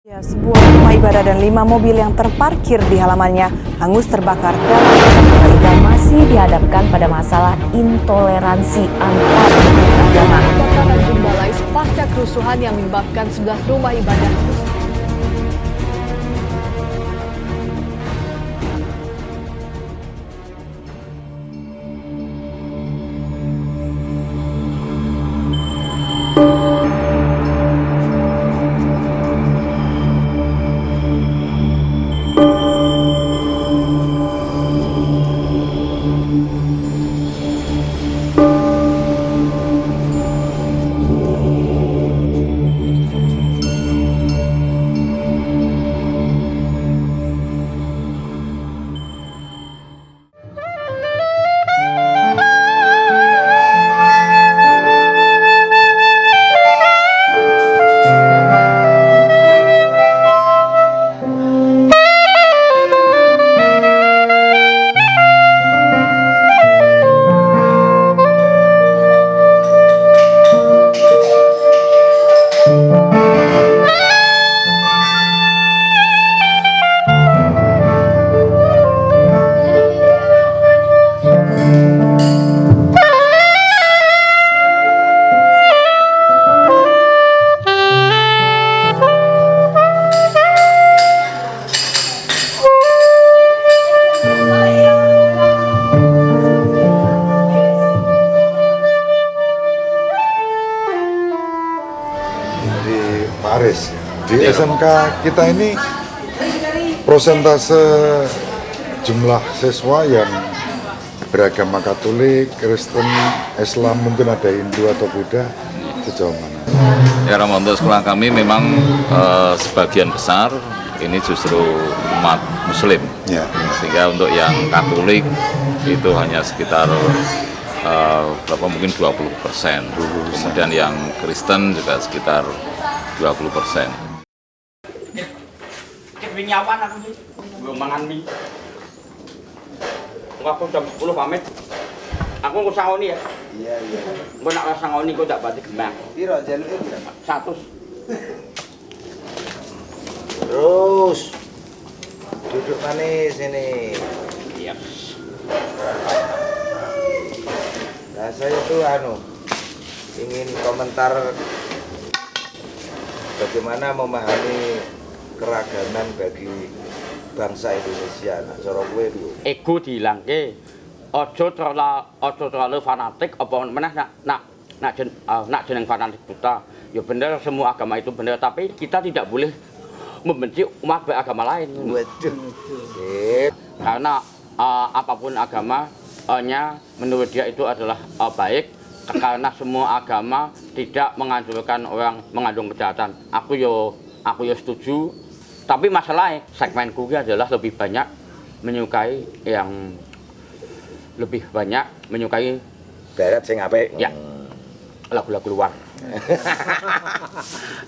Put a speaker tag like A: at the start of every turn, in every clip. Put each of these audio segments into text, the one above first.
A: Ya, sebuah rumah ibadah dan 5 mobil yang terparkir di halamannya hangus terbakar dan
B: Warga masih dihadapkan pada masalah intoleransi antar agama.
C: Kebakaran Jumbalais pasca kerusuhan yang menyebabkan 11 rumah ibadah.
D: Paris. Di SMK kita ini prosentase jumlah siswa yang beragama Katolik, Kristen, Islam, mungkin ada Hindu atau Buddha, sejauh mana?
E: Ya, untuk sekolah kami memang sebagian besar ini justru umat Muslim,
D: Ya.
E: sehingga untuk yang Katolik itu hanya sekitar mungkin 20%. Kemudian yang Kristen juga sekitar 20%.
F: Nyawan aku nih, gue mangan mie. Aku jam 10 pamit. Aku nggak sangoni ya.
G: Iya.
F: Gue nak sangoni, gue tak batik gemang.
G: Piro jaluke berapa?
F: 100.
G: Terus duduk manis ini.
F: Iya.
G: Nah, saya tuh ingin komentar bagaimana memahami keragaman bagi bangsa Indonesia. Nah, cara kowe dulu.
F: Ego dihilangke. Ojo terlalu fanatik apa meneh nak jeneng fanatik buta. Ya bener, semua agama itu benar, tapi kita tidak boleh membenci umat beragama lain.
G: Waduh.
F: Karena apapun agamanya menurut dia itu adalah baik, karena semua agama tidak menganjurkan orang mengandung kejahatan. Aku yo setuju, tapi masalahnya segmenku adalah lebih banyak menyukai
G: Barat sing apik.
F: ya lagu-lagu luar.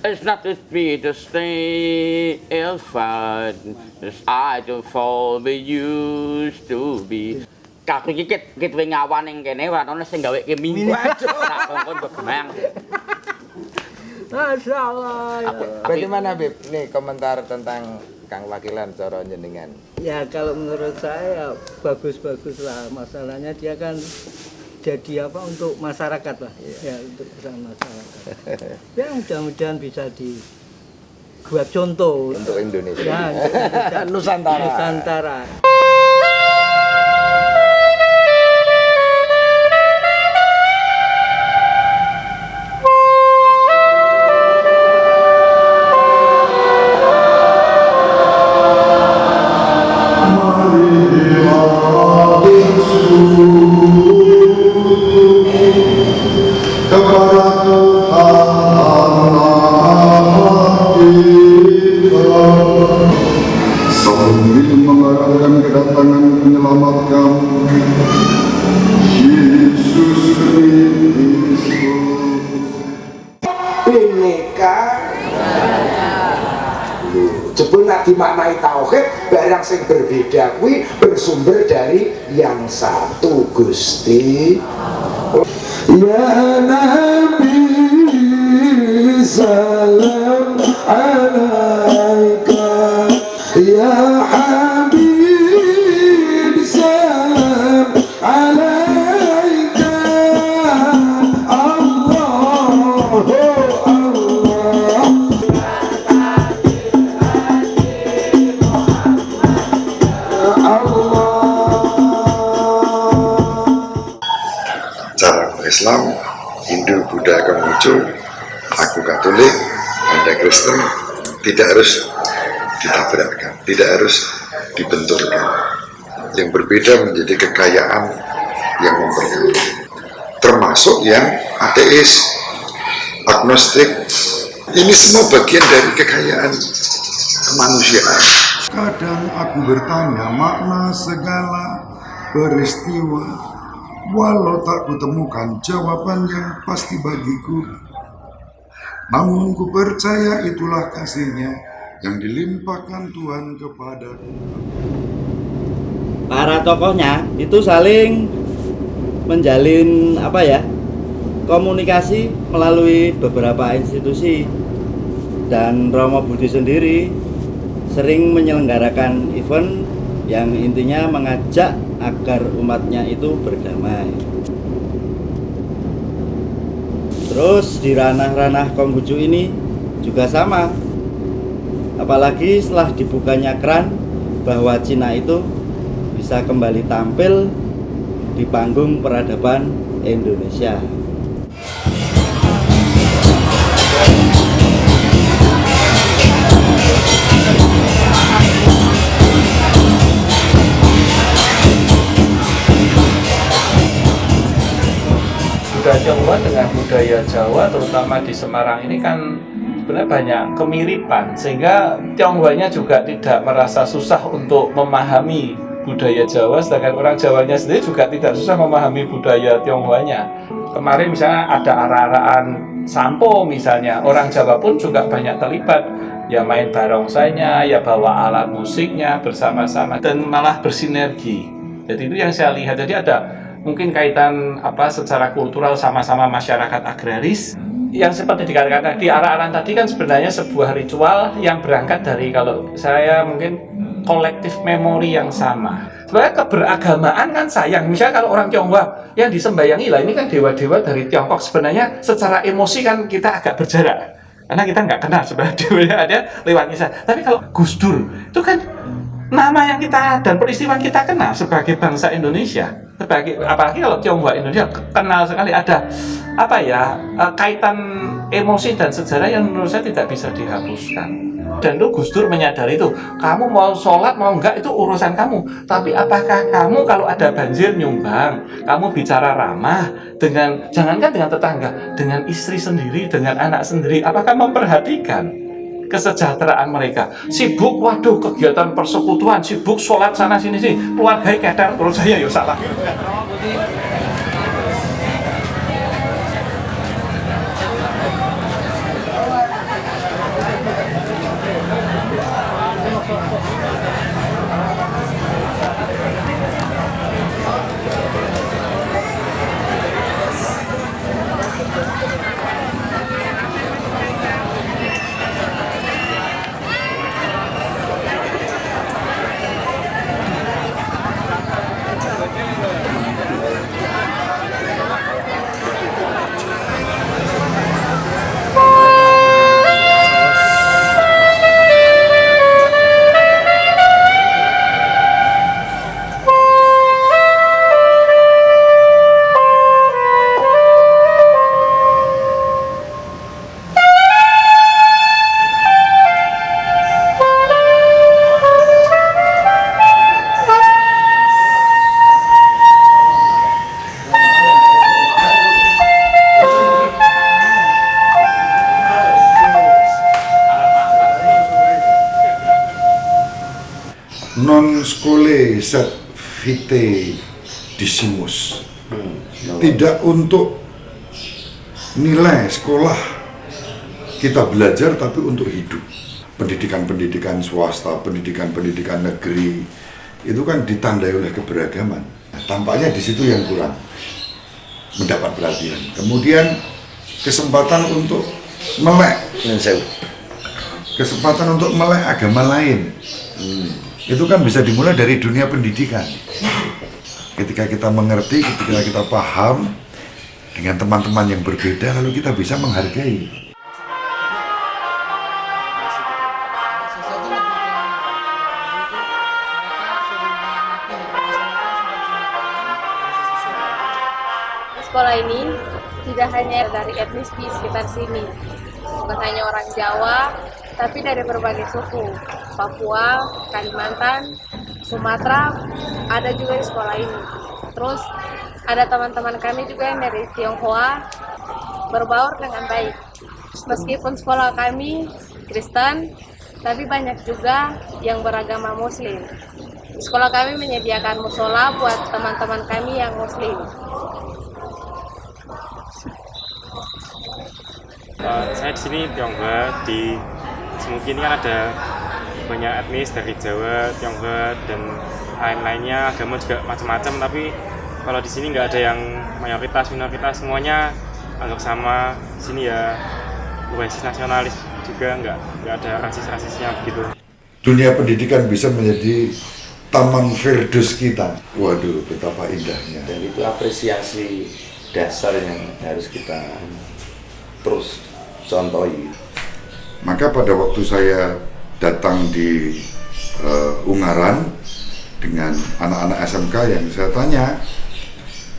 F: It's not to be to stay is fun. I don't fall we used to be. Kaku iki ket ngawan ning kene warnane sing gawe ke minggu. Tak kongkon begemang.
H: Masalah.
G: Bagaimana Bib? Nih komentar tentang Kang Wakilan cara jenengan.
H: Ya kalau menurut saya bagus-bagus lah. Masalahnya dia kan jadi apa untuk masyarakat lah. Ya untuk masyarakat. Ya mudah-mudahan bisa dibuat contoh
G: Untuk Indonesia.
H: Ya, untuk
G: Nusantara.
H: Nusantara.
D: Sambil mengharapkan kedatangan penyelamat kami, Yesus Kristus.
G: Bineka jebul nak dimaknai tauhid, barang sing berbeda kuwi bersumber dari yang satu Gusti. Ya Nabi salam ala
D: Ya Habib salam alaika Allah Allah. Cara Islam, Hindu, Buddha, Konghucu, aku Katolik, Anda Kristen, tidak harus ditabrakkan, tidak harus dibenturkan. Yang berbeda menjadi kekayaan yang memperkaya, termasuk yang ateis, agnostik. Ini semua bagian dari kekayaan kemanusiaan. Kadang aku bertanya makna segala peristiwa, walau tak kutemukan jawaban yang pasti bagiku. Namun ku percaya itulah kasih-Nya yang dilimpahkan Tuhan kepadaku.
H: Para tokohnya itu saling menjalin komunikasi melalui beberapa institusi, dan Romo Budi sendiri sering menyelenggarakan event yang intinya mengajak agar umatnya itu berdamai. Terus di ranah-ranah Konghucu ini juga sama, apalagi setelah dibukanya keran bahwa Cina itu bisa kembali tampil di panggung peradaban Indonesia.
I: Budaya Tionghoa dengan budaya Jawa, terutama di Semarang ini kan sebenarnya banyak kemiripan, sehingga Tionghoanya juga tidak merasa susah untuk memahami budaya Jawa, sedangkan orang Jawanya sendiri juga tidak susah memahami budaya Tionghoanya. Kemarin misalnya ada arah-arahan sampo misalnya, orang Jawa pun juga banyak terlibat, ya main barongsainya, ya bawa alat musiknya bersama-sama dan malah bersinergi. Jadi itu yang saya lihat. Jadi ada mungkin kaitan secara kultural sama-sama masyarakat agraris yang seperti dikatakan tadi, arah-arahan tadi kan sebenarnya sebuah ritual yang berangkat dari, kalau saya mungkin, kolektif memori yang sama. Sebenarnya keberagamaan kan sayang, misalnya kalau orang Tionghoa yang disembayangi lah, ini kan dewa-dewa dari Tiongkok, sebenarnya secara emosi kan kita agak berjarak karena kita nggak kenal sebenarnya dewanya ada lewat kisah. Tapi kalau Gus Dur itu kan nama yang kita dan peristiwa kita kenal sebagai bangsa Indonesia, apalagi kalau Tionghoa Indonesia kenal sekali, ada kaitan emosi dan sejarah yang menurut saya tidak bisa dihapuskan. Dan itu Gus Dur menyadari itu, kamu mau sholat mau enggak itu urusan kamu, tapi apakah kamu kalau ada banjir nyumbang, kamu bicara ramah dengan, jangankan dengan tetangga, dengan istri sendiri, dengan anak sendiri, apakah memperhatikan kesejahteraan mereka? Sibuk, waduh, kegiatan persekutuan, sibuk sholat sana sini sih, keluarga kadang menurut saya ya salah.
D: Non scole sed vitae decimus. Tidak untuk nilai sekolah kita belajar, tapi untuk hidup. Pendidikan-pendidikan swasta, pendidikan-pendidikan negeri itu kan ditandai oleh keberagaman. Nah, tampaknya di situ yang kurang mendapat perhatian. Kemudian kesempatan untuk melek, kesempatan untuk melek agama lain. Itu kan bisa dimulai dari dunia pendidikan. Ketika kita mengerti, ketika kita paham dengan teman-teman yang berbeda, lalu kita bisa menghargai.
J: Sekolah ini tidak hanya dari etnis di sekitar sini, bukan hanya orang Jawa, tapi dari berbagai suku, Papua, Kalimantan, Sumatera, ada juga di sekolah ini. Terus ada teman-teman kami juga yang dari Tionghoa, berbaur dengan baik. Meskipun sekolah kami Kristen, tapi banyak juga yang beragama Muslim. Sekolah kami menyediakan musola buat teman-teman kami yang Muslim.
K: Saya di sini Tionghoa, di Semuki ini kan ada banyak etnis dari Jawa, Tionghoa, dan lain-lainnya, agama juga macam-macam. Tapi kalau di sini nggak ada yang mayoritas, minoritas, semuanya anggap sama. Sini ya berbasis nasionalis juga, nggak ada rasis-rasisnya begitu.
D: Dunia pendidikan bisa menjadi taman Firdaus kita. Waduh, betapa indahnya.
G: Dan itu apresiasi dasar yang harus kita terus contohi.
D: Maka pada waktu saya datang di Ungaran dengan anak-anak SMK yang saya tanya,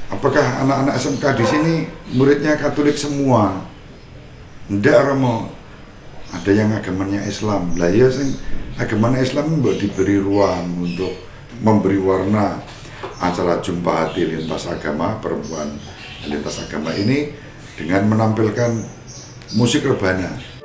D: apakah anak-anak SMK di sini muridnya Katolik semua? Ndak, Romo. Ada yang agamanya Islam. Lah ya sing agamanya Islam mbok diberi ruang untuk memberi warna acara jumpa hati lintas agama, perempuan lintas agama ini dengan menampilkan musik rebana.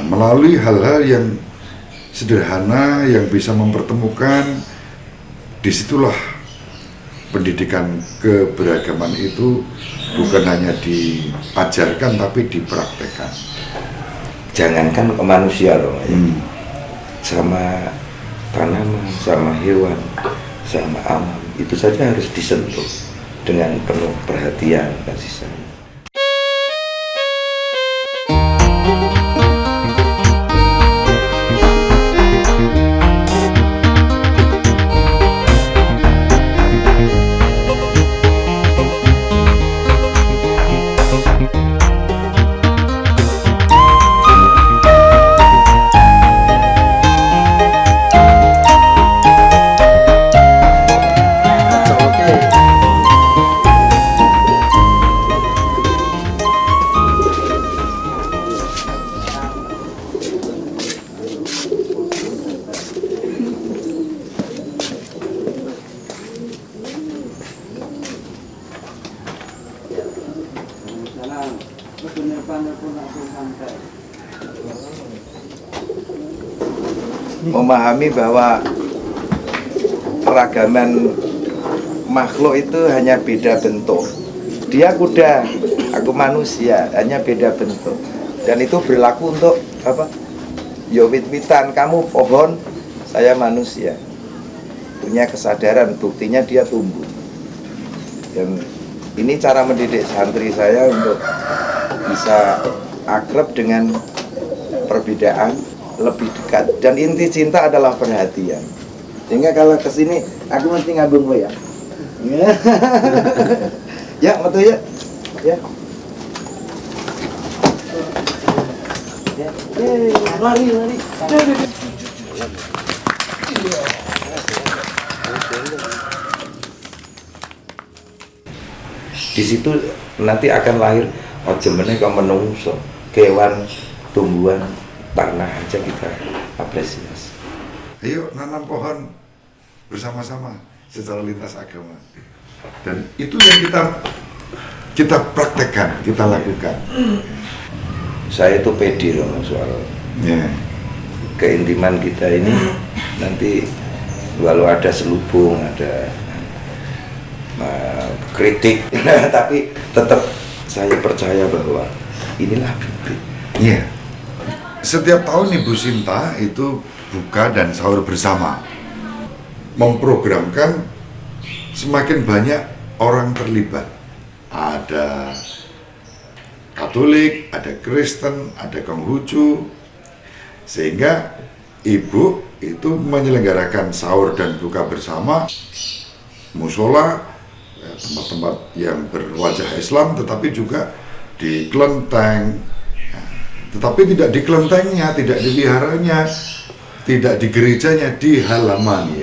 D: Melalui hal-hal yang sederhana yang bisa mempertemukan, disitulah pendidikan keberagaman itu bukan hanya diajarkan tapi dipraktekkan.
G: Jangankan ke manusia loh, sama tanaman, sama hewan, sama alam, itu saja harus disentuh dengan penuh perhatian kasih sayang. Memahami bahwa keragaman makhluk itu hanya beda bentuk. Dia kuda, aku manusia, hanya beda bentuk. Dan itu berlaku untuk apa? Ya wit-witan, kamu pohon, saya manusia. Punya kesadaran, buktinya dia tumbuh. Dan ini cara mendidik santri saya untuk bisa akrab dengan perbedaan, lebih dekat. Dan inti cinta adalah perhatian. Sehingga kalau kesini aku mesti ngabung lo ya. Ya, betul ya. Ya. Lari. Di situ nanti akan lahir meneh kok menungso, kewan, tumbuhan, tanah aja kita apresiasi.
D: Ayo nanam pohon bersama-sama secara lintas agama. Dan itu yang kita praktekkan, kita lakukan.
G: Saya itu pede loh soal keintiman kita ini. Nanti walau ada selubung, ada kritik, tapi tetap saya percaya bahwa inilah bibit.
D: Iya. Setiap tahun Ibu Sinta itu buka dan sahur bersama, memprogramkan semakin banyak orang terlibat. Ada Katolik, ada Kristen, ada Konghucu, sehingga Ibu itu menyelenggarakan sahur dan buka bersama, musola, tempat-tempat yang berwajah Islam, tetapi juga di kelenteng, tetapi tidak di kelentengnya, tidak di viharanya, tidak di gerejanya, di halaman.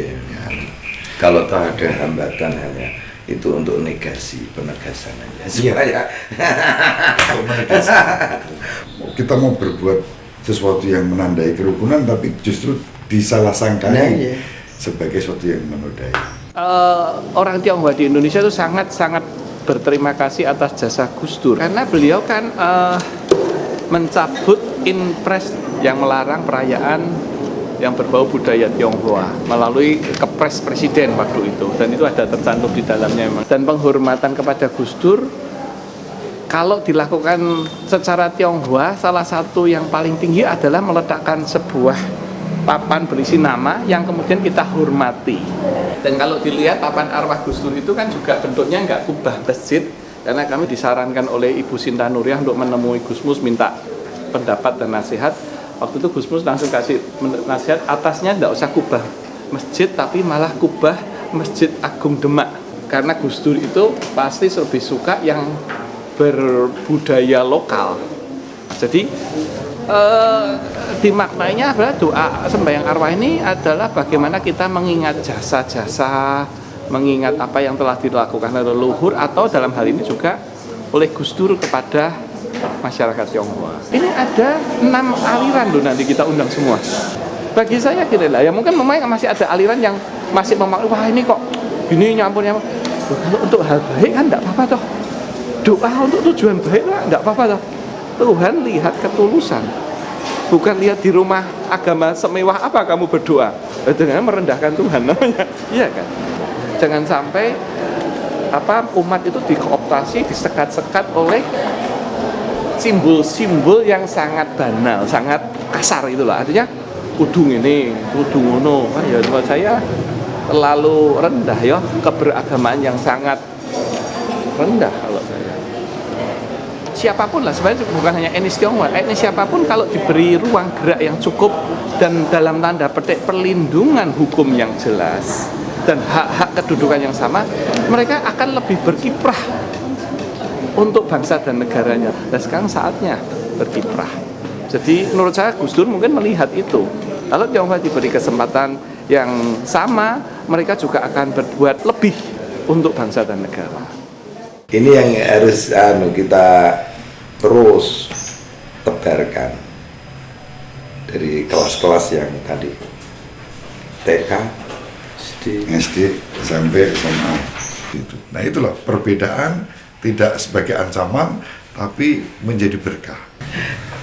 G: Kalau tak ada hambatan hanya itu untuk negasi, penegasan aja. Supaya
D: kita mau berbuat sesuatu yang menandai kerukunan, tapi justru disalah-sangkai sebagai sesuatu yang menodai.
I: Orang Tionghoa di Indonesia itu sangat berterima kasih atas jasa Gus Dur, karena beliau kan mencabut impres yang melarang perayaan yang berbau budaya Tionghoa melalui kepres presiden waktu itu, dan itu ada tercantum di dalamnya memang. Dan penghormatan kepada Gus Dur kalau dilakukan secara Tionghoa, salah satu yang paling tinggi adalah meletakkan sebuah papan berisi nama yang kemudian kita hormati. Dan kalau dilihat papan arwah Gus Dur itu kan juga bentuknya nggak kubah masjid, karena kami disarankan oleh Ibu Sinta Nuriyah untuk menemui Gus Mus minta pendapat dan nasihat. Waktu itu Gus Mus langsung kasih nasihat, atasnya nggak usah kubah masjid, tapi malah kubah Masjid Agung Demak, karena Gus Dur itu pasti lebih suka yang berbudaya lokal. Jadi dimaknainya adalah doa sembahyang arwah ini adalah bagaimana kita mengingat jasa-jasa, mengingat apa yang telah dilakukan oleh leluhur, atau dalam hal ini juga oleh Gus Dur kepada masyarakat Tionghoa. Ini ada 6 aliran loh, nanti kita undang semua. Bagi saya gini lah, ya mungkin memang masih ada aliran yang masih memakai, wah ini kok gini nyampur. Kalau untuk hal baik kan enggak apa-apa toh. Doa untuk tujuan baik lah enggak apa-apa toh. Tuhan lihat ketulusan, bukan lihat di rumah agama semewah apa kamu berdoa, dengan merendahkan Tuhan namanya, iya kan? Jangan sampai umat itu dikooptasi, disekat-sekat oleh simbol-simbol yang sangat banal, sangat kasar itulah. Artinya kudu ini, kudu ngono. Ya menurut saya terlalu rendah ya, keberagamaan yang sangat rendah kalau saya. Siapapun lah, sebenarnya bukan hanya etnis Tionghoa, etnis siapapun kalau diberi ruang gerak yang cukup dan dalam tanda petik perlindungan hukum yang jelas dan hak-hak kedudukan yang sama, mereka akan lebih berkiprah untuk bangsa dan negaranya. Dan sekarang saatnya berkiprah. Jadi menurut saya Gus Dur mungkin melihat itu. Kalau Tionghoa diberi kesempatan yang sama, mereka juga akan berbuat lebih untuk bangsa dan negara.
G: Ini yang harus kita terus tebarkan dari kelas-kelas yang tadi, TK,
D: SD, sampai SMA. Nah itulah perbedaan, tidak sebagai ancaman, tapi menjadi berkah.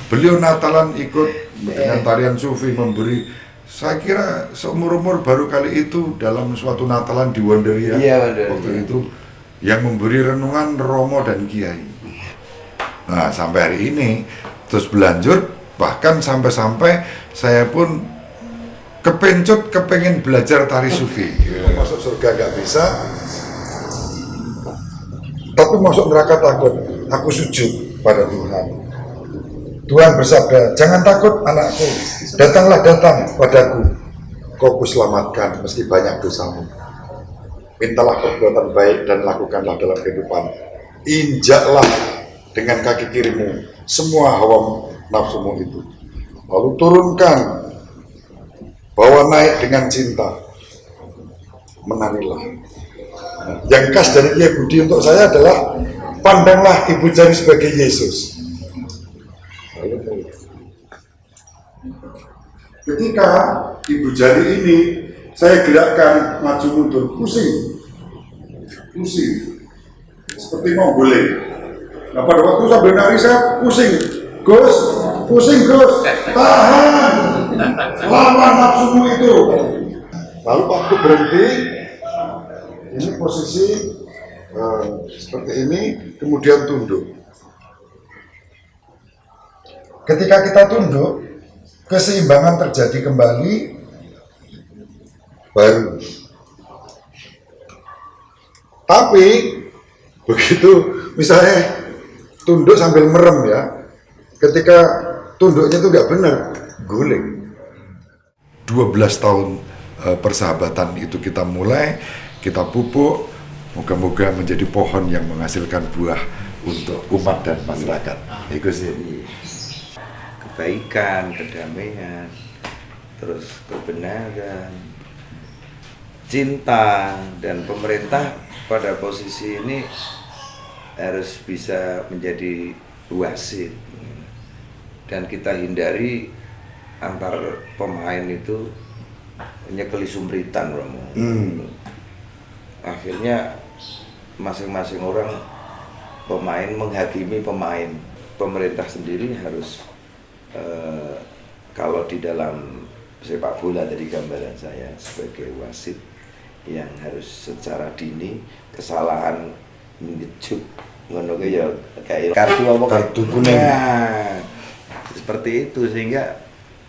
D: Beliau Natalan ikut dengan tarian sufi memberi, saya kira seumur-umur baru kali itu dalam suatu Natalan di Wonderia waktu itu, yang memberi renungan Romo dan Kiai. Nah sampai hari ini terus berlanjut, bahkan sampai-sampai saya pun kepengen belajar tari sufi. Masuk surga gak bisa, tapi masuk neraka takut. Aku sujud pada Tuhan. Tuhan bersabda, jangan takut anakku, datang padaku, kau kuselamatkan meski banyak dosamu. Mintalah perbuatan baik dan lakukanlah dalam kehidupan. Injaklah dengan kaki kirimu semua hawa nafsumu itu, lalu turunkan, bawa naik dengan cinta, menarilah. Yang khas dari Kiai Budi untuk saya adalah pandanglah Ibu Jari sebagai Yesus. Ketika Ibu Jari ini saya gerakkan maju mundur, pusing, seperti mau golek. Nah pada waktu sambil nari saya pusing, Gus, tahan, lawan nafsumu itu. Lalu waktu berhenti, ini posisi seperti ini, kemudian tunduk. Ketika kita tunduk, keseimbangan terjadi kembali, baru. Tapi begitu misalnya tunduk sambil merem ya, ketika tunduknya itu nggak benar, guling. 12 tahun persahabatan itu kita mulai, kita pupuk, moga-moga menjadi pohon yang menghasilkan buah untuk umat dan masyarakat. Itu sih.
G: Kebaikan, kedamaian, terus kebenaran, cinta, dan pemerintah pada posisi ini harus bisa menjadi wasit, dan kita hindari antar pemain itu nyekeli sumritan, Romo. Akhirnya masing-masing orang pemain menghakimi pemain. Pemerintah sendiri harus kalau di dalam sepak bola tadi gambaran saya sebagai wasit yang harus secara dini kesalahan mengejuk ngono ya kayak kartu kuning. Nah, seperti itu sehingga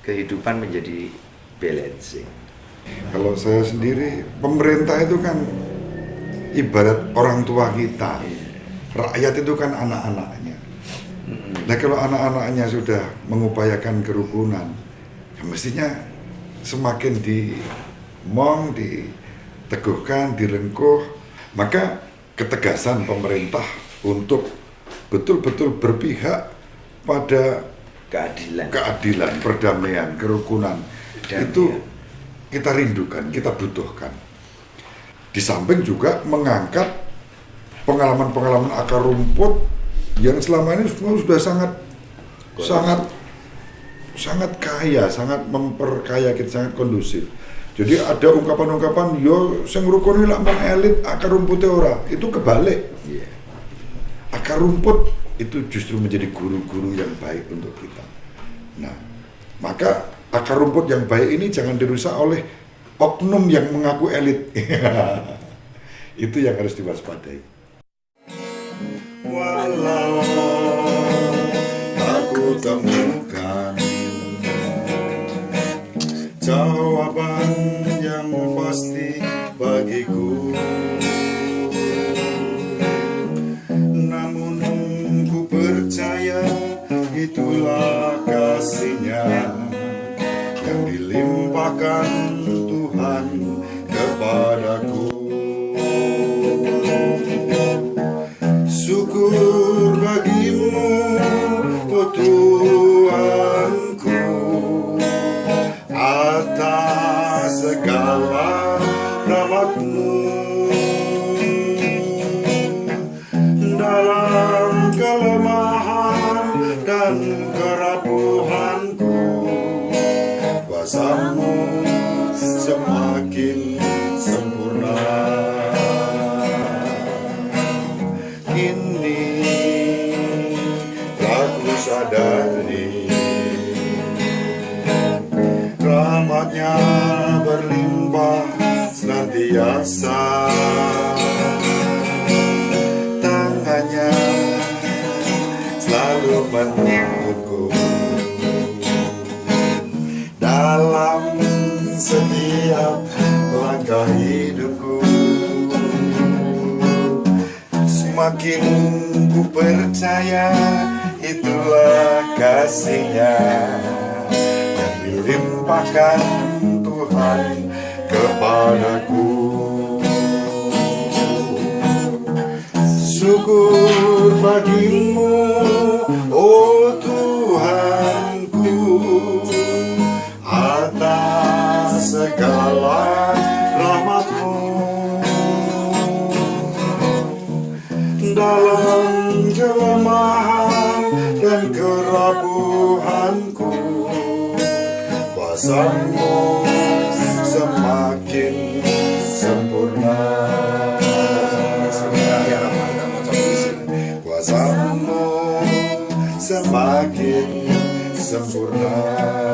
G: kehidupan menjadi balancing.
D: Kalau saya sendiri, pemerintah itu kan ibarat orang tua kita, rakyat itu kan anak-anaknya. Nah kalau anak-anaknya sudah mengupayakan kerukunan, ya mestinya semakin diteguhkan, direngkuh, maka ketegasan pemerintah untuk betul-betul berpihak pada keadilan, perdamaian, kerukunan, itu kita rindukan, kita butuhkan. Di samping juga mengangkat pengalaman-pengalaman akar rumput yang selama ini sudah sangat kaya, sangat memperkaya kita, sangat kondusif. Jadi ada ungkapan-ungkapan yo sing rukuni lak mung elit akar rumputnya ora, itu kebalik. Akar rumput itu justru menjadi guru-guru yang baik untuk kita. Nah, maka akar rumput yang baik ini jangan dirusak oleh oknum yang mengaku elit. Itu yang harus diwaspadai. Walau aku temukan jawaban yang pasti bagiku, namun ku percaya itulah kasih-Nya yang dilimpahkan Tuhan kepadaku. Syukur bagimu, oh Tuhanku, atas segala rahmat-Mu. Dalam kelemahan dan kerapuhanku, kuasa-Mu semakin sempurna. Kini aku sadari rahmat-Nya berlimpah senantiasa, tangan-Nya selalu menuntutku dalam setiap langkah hidupku. Semakin ku percaya itulah kasih-Nya yang dilimpahkan Tuhan kepadaku. Syukur bagimu, oh Tuhanku, atas segala rahmat-Mu. Dalam kelemahan dan kerapuhanku, kuasa-Mu semakin sempurna. Kuasa-Mu semakin sempurna.